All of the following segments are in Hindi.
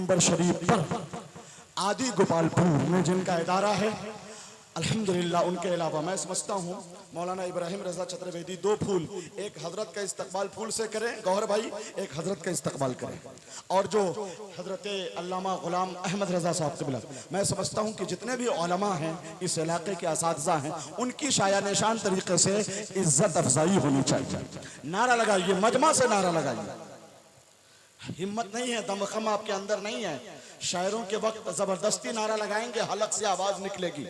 नंबर शरीफ पर आदि गोपालपुर में जिनका इदारा है, अल्हम्दुलिल्लाह उनके अलावा मैं समझता हूँ मौलाना इब्राहिम रजा चतुर्वेदी दो फूल, एक हजरत का इस्तकबाल फूल से करें गौहर भाई, एक हजरत का इस्तकबाल करें, और जो हजरत अल्लामा गुलाम अहमद रजा साहब क़िबला, मैं समझता हूँ कि जितने भी उलमा हैं इस इलाके के असातिज़ा हैं, उनकी शाया निशान तरीके से इज्जत अफजाई होनी चाहिए। नारा लगाइए, मजमा से नारा लगाइए। हिम्मत नहीं है, दमखम आपके अंदर नहीं है, शायरों के वक्त जबरदस्ती नारा लगाएंगे, हलक से आवाज निकलेगी।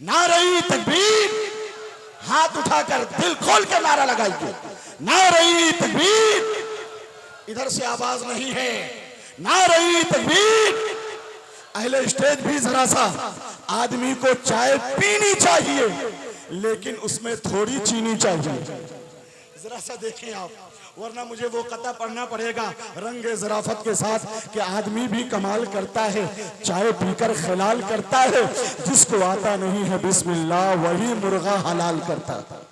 नारे तकबीर, हाथ उठाकर दिल खोल के नारा लगाइए। नारे तकबीर, इधर से आवाज नहीं है। नारे तकबीर। अहले स्टेज भी जरा सा, आदमी को चाय पीनी चाहिए लेकिन उसमें थोड़ी चीनी चाहिए। जरा सा देखें आप, वरना मुझे वो कता पढ़ना पड़ेगा रंगे ज़राफत के साथ कि आदमी भी कमाल करता है, चाय पीकर खिलाल करता है, जिसको आता नहीं है बिस्मिल्लाह वही मुर्गा हलाल करता है।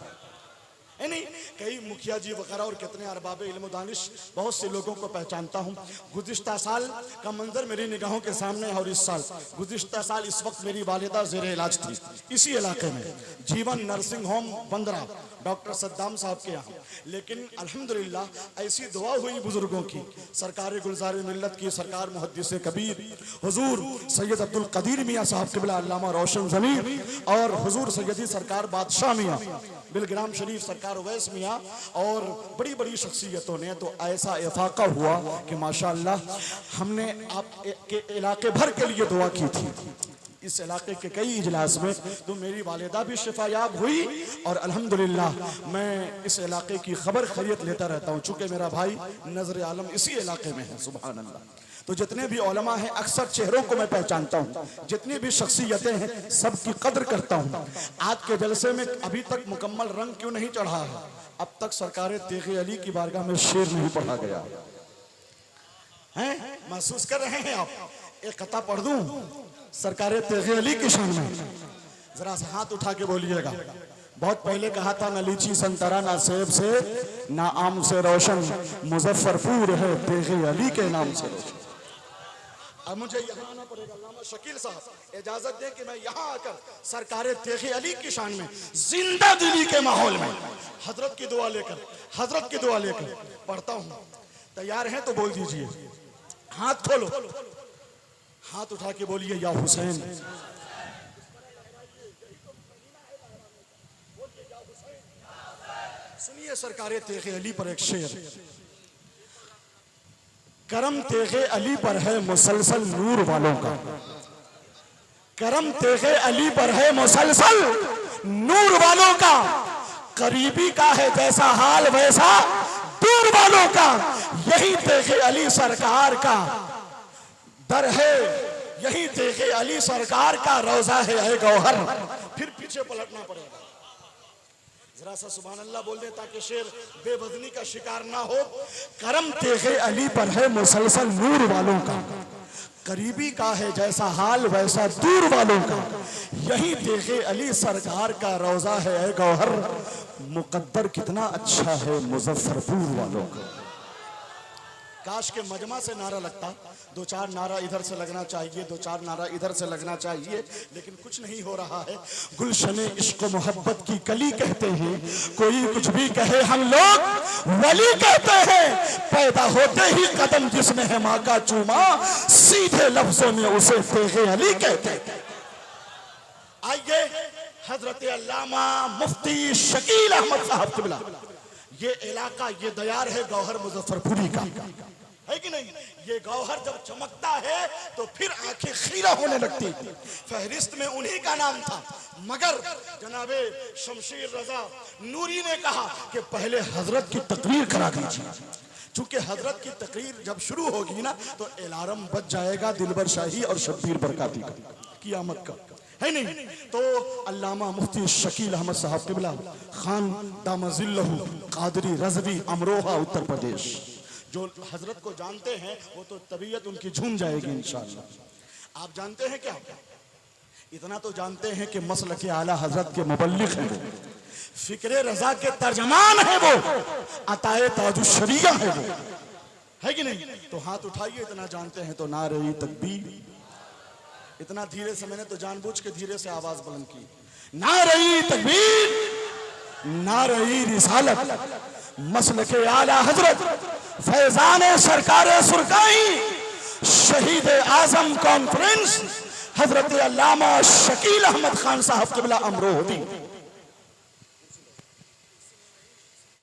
नहीं, कई मुखिया जी वगैरह और कितने अरबाब इल्म दानिश बहुत से लोगों को पहचानता हूँ। गुज़िश्ता साल का मंजर मेरी निगाहों के सामने है, और इस साल गुज़िश्ता साल इस वक्त मेरी वालिदा ज़ेरे इलाज थी इसी इलाके में, जीवन नर्सिंग होम बंदरा, डॉक्टर सद्दाम साहब के यहाँ। लेकिन अल्हम्दुलिल्लाह ऐसी दुआ हुई बुजुर्गों की, सरकार गुलजार मिल्लत की सरकार मुहद्दिस कबीर हुजूर सैयद अब्दुल कदीर मियाँ साहब क़िबला अल्लामा रोशन ज़मीर, और हुजूर सैयदी सरकार बादशाह मियाँ बिलग्राम शरीफ सरकार उवैस मियाँ, और बड़ी बड़ी शख्सियतों ने तो ऐसा इफाका हुआ कि माशाअल्लाह हमने आप के इलाके भर के लिए दुआ की थी। इस इलाके के कई इजलास में तो मेरी वालिदा भी शिफायाब हुई, और अल्हम्दुलिल्लाह मैं इस इलाके की खबर खैरियत लेता रहता हूँ, चूँकि मेरा भाई नजर आलम इसी इलाके में है। सुभान अल्लाह। तो जितने भी उलमा हैं अक्सर चेहरों को मैं पहचानता हूँ, जितनी भी शख्सियतें हैं सबकी कदर करता हूँ। आज के जलसे में अभी तक मुकम्मल रंग क्यों नहीं चढ़ा है? अब तक सरकार तेग़े अली की बारगाह में शेर नहीं पढ़ा गया है। महसूस कर रहे हैं आप? एक कथा पढ़ दूं सरकार तेग़े अली की शान में, जरा सा हाथ उठा के बोलिएगा। बहुत पहले कहा था, न लीची संतरा ना सेब से ना आम से रोशन, मुजफ्फरपुर है तेग़े अली के नाम से रोशन। अब मुझे यहाँ आना पड़ेगा, अल्लामा शकील साहब इजाजत दें कि मैं यहाँ आकर सरकार तेग़े अली की शान में जिंदा दिली के माहौल में हजरत की दुआ लेकर पढ़ता हूँ। तैयार हैं तो बोल दीजिए, हाथ खोलो, हाथ उठा के बोलिए या हुसैन। सुनिए सरकार तेग़े अली पर एक शेर। करम तेग़े अली पर है मुसलसल नूर वालों का, करम तेग़े अली पर है मुसलसल नूर वालों का, करीबी का है जैसा हाल वैसा दूर वालों का, यही तेग़े अली सरकार का दर है, यही तेग़े अली सरकार का रोजा है ऐ गौहर। फिर पीछे पलटना पड़ेगा, जरा सा सुभान अल्लाह बोल दे ताकि शेर बेवजनी का शिकार ना हो। करम तेग़े अली पर है मुसलसल नूर वालों का, करीबी का है जैसा हाल वैसा दूर वालों का, यही तेग़े अली सरकार का रोजा है ऐ गौहर, मुकद्दर कितना अच्छा है मुजफ्फरपुर वालों का। काश के मजमा से नारा लगता, दो चार नारा इधर से लगना चाहिए, दो चार नारा इधर से लगना चाहिए, लेकिन कुछ नहीं हो रहा है। गुलशने इश्क मोहब्बत की कली कहते हैं, कोई कुछ भी कहे हम लोग वली कहते हैं, पैदा होते ही कदम जिसमें है माँ का चूमा, सीधे लफ्जों में उसे तेग़े अली कहते हैं। आइए हजरत अल्लामा मुफ्ती शकील अहमद साहब क़िबला, ये इलाका ये दयार है गौहर मुजफ्फरपुरी का, है कि नहीं? ये गौहर जब चमकता है तो फिर आंखें खीरा होने लगती। फहरिस्त में उन्हीं का नाम था, मगर जनाबे शमशीर रजा नूरी ने कहा कि पहले हजरत की तकरीर करा दीजिए, चूंकि हजरत की तकरीर जब शुरू होगी ना तो अलार्म बज जाएगा दिलबर शाही और शब्बीर बरकाती का, क़ियामत का, है नहीं? तो अल्लामा मुफ्ती शकील अहमद साहब क़िबला खान दामजिल्लहु कादरी रज़वी अमरोहा उत्तर प्रदेश, जो हजरत को जानते हैं वो तो तबीयत उनकी झूम जाएगी इंशाअल्लाह। आप जानते हैं क्या? इतना तो जानते हैं कि मसलक आला हजरत के मुबल्लिग हैं वो, फिक्रे रजा के तर्जमान है वो, अताए ताजुश शरिया है वो, है कि नहीं? तो हाथ उठाइए, इतना जानते हैं तो नारे तकबीर। इतना धीरे से मैंने तो जानबूझ के धीरे से आवाज बुलंद की, नारे तकबीर, नारे रिसालत, मसलके आला हजरत फैजान सरकार सुरकाई, शहीद आजम कॉन्फ्रेंस हजरत अल्लामा शकील अहमद खान साहब क़िबला अमरोहदी।